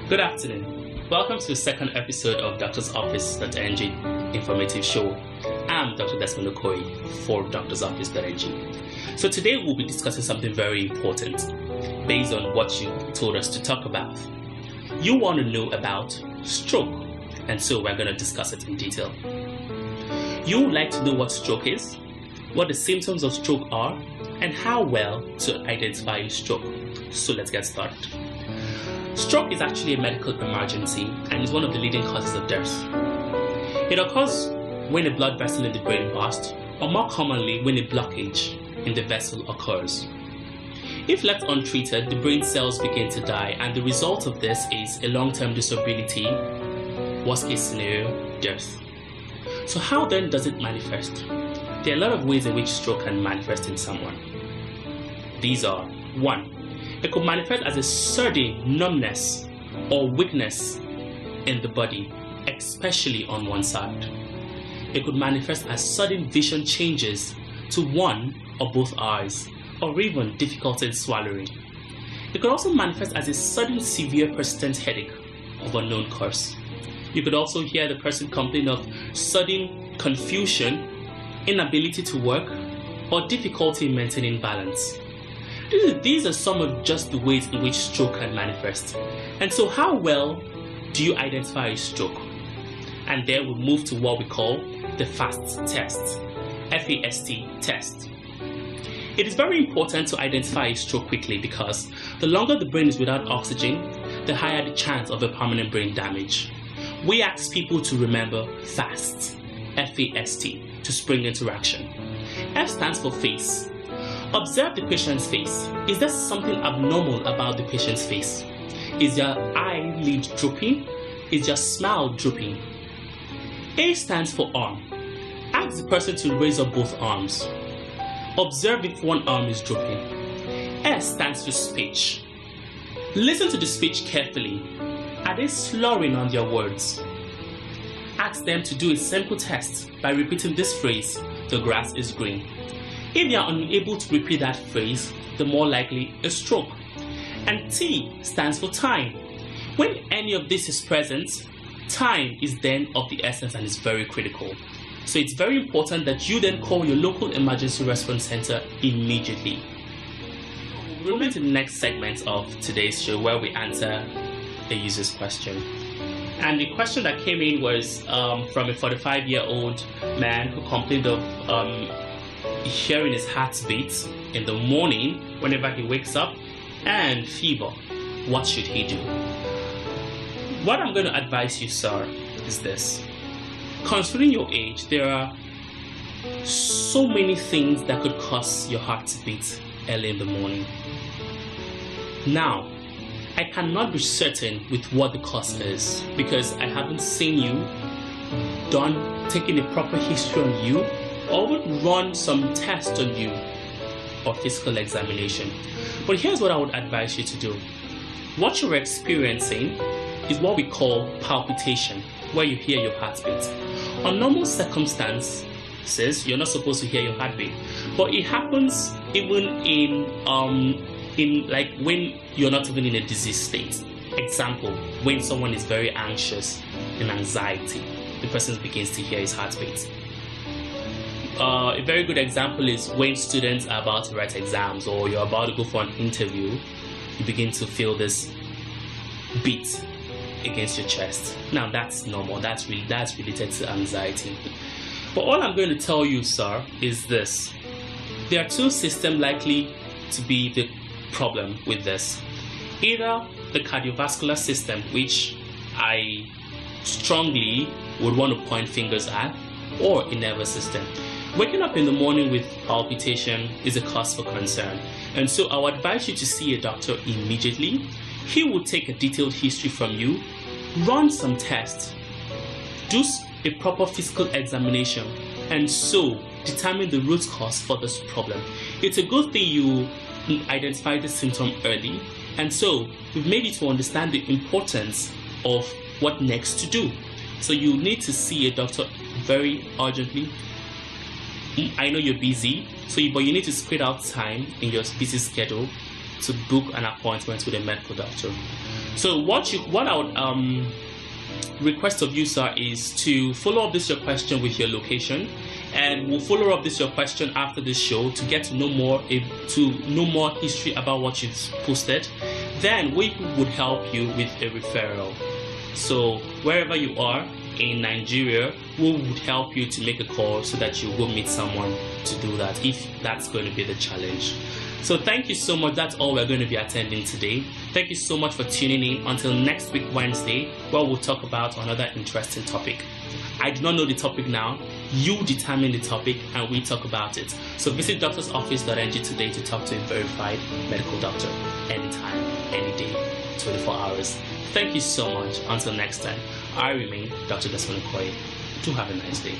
Good afternoon. Welcome to the second episode of DoctorsOfficeNg informative show. I'm Dr. Desmond Okoye for DoctorsOfficeNg. So today we'll be discussing something very important based on what you told us to talk about. You want to know about stroke, and so we're going to discuss it in detail. You would like to know what stroke is, what the symptoms of stroke are, and how well to identify stroke. So let's get started. Stroke is actually a medical emergency and is one of the leading causes of death. It occurs when a blood vessel in the brain bursts, or more commonly when a blockage in the vessel occurs. If left untreated, the brain cells begin to die, and the result of this is a long-term disability, worst case scenario, death. So how then does it manifest? There are a lot of ways in which stroke can manifest in someone. These are: 1. It could manifest as a sudden numbness or weakness in the body, especially on one side. It could manifest as sudden vision changes to one or both eyes, or even difficulty in swallowing. It could also manifest as a sudden severe persistent headache of unknown cause. You could also hear the person complain of sudden confusion, inability to work, or difficulty in maintaining balance. These are some of just the ways in which stroke can manifest. And so how well do you identify a stroke? And there we move to what we call the FAST test, F-A-S-T test. It is very important to identify a stroke quickly because the longer the brain is without oxygen, the higher the chance of a permanent brain damage. We ask people to remember FAST, F-A-S-T, to spring into action. F stands for face. Observe the patient's face. Is there something abnormal about the patient's face? Is your eyelid drooping? Is your smile drooping? A stands for arm. Ask the person to raise up both arms. Observe if one arm is drooping. S stands for speech. Listen to the speech carefully. Are they slurring on their words? Ask them to do a simple test by repeating this phrase: the grass is green. If they are unable to repeat that phrase, the more likely a stroke. And T stands for time. When any of this is present, time is then of the essence and is very critical. So it's very important that you then call your local emergency response center immediately. We'll move to the next segment of today's show where we answer a user's question. And the question that came in was from a 45-year-old man who complained of hearing his heart beat in the morning whenever he wakes up and fever. What should he do? What I'm going to advise you, sir, is this. Considering your age, there are so many things that could cause your heart to beat early in the morning. Now, I cannot be certain with what the cause is because I haven't seen you taking a proper history on you, or would run some tests on you or physical examination. But here's what I would advise you to do. What you're experiencing is what we call palpitation, where you hear your heartbeat. On normal circumstances, you're not supposed to hear your heartbeat, but it happens even in like when you're not even in a disease state. Example, when someone is very anxious and anxiety, the person begins to hear his heartbeat. A very good example is when students are about to write exams or you're about to go for an interview, you begin to feel this beat against your chest. Now that's normal, that's related to anxiety. But all I'm going to tell you, sir, is this. There are two systems likely to be the problem with this. Either the cardiovascular system, which I strongly would want to point fingers at, or a nervous system. Waking up in the morning with palpitation is a cause for concern, and so I would advise you to see a doctor immediately. He will take a detailed history from you, run some tests, do a proper physical examination, and so determine the root cause for this problem. It's a good thing you identify the symptom early, and so we've made you to understand the importance of what next to do. So you need to see a doctor very urgently. I know you're busy, but you need to spread out time in your busy schedule to book an appointment with a medical doctor. So what I would request of you, sir, is to follow up this your question with your location, and we'll follow up this your question after this show to get to know more history about what you've posted. Then we would help you with a referral. So wherever you are in Nigeria, we would help you to make a call so that you will meet someone to do that, if that's going to be the challenge. So thank you so much. That's all we're going to be attending today. Thank you so much for tuning in. Until next week, Wednesday, where we'll talk about another interesting topic. I do not know the topic now. You determine the topic and we talk about it. So visit DoctorsOfficeNg today to talk to a verified medical doctor anytime, any day, 24 hours. Thank you so much. Until next time, I remain Dr. Desmond Okoye. Do have a nice day.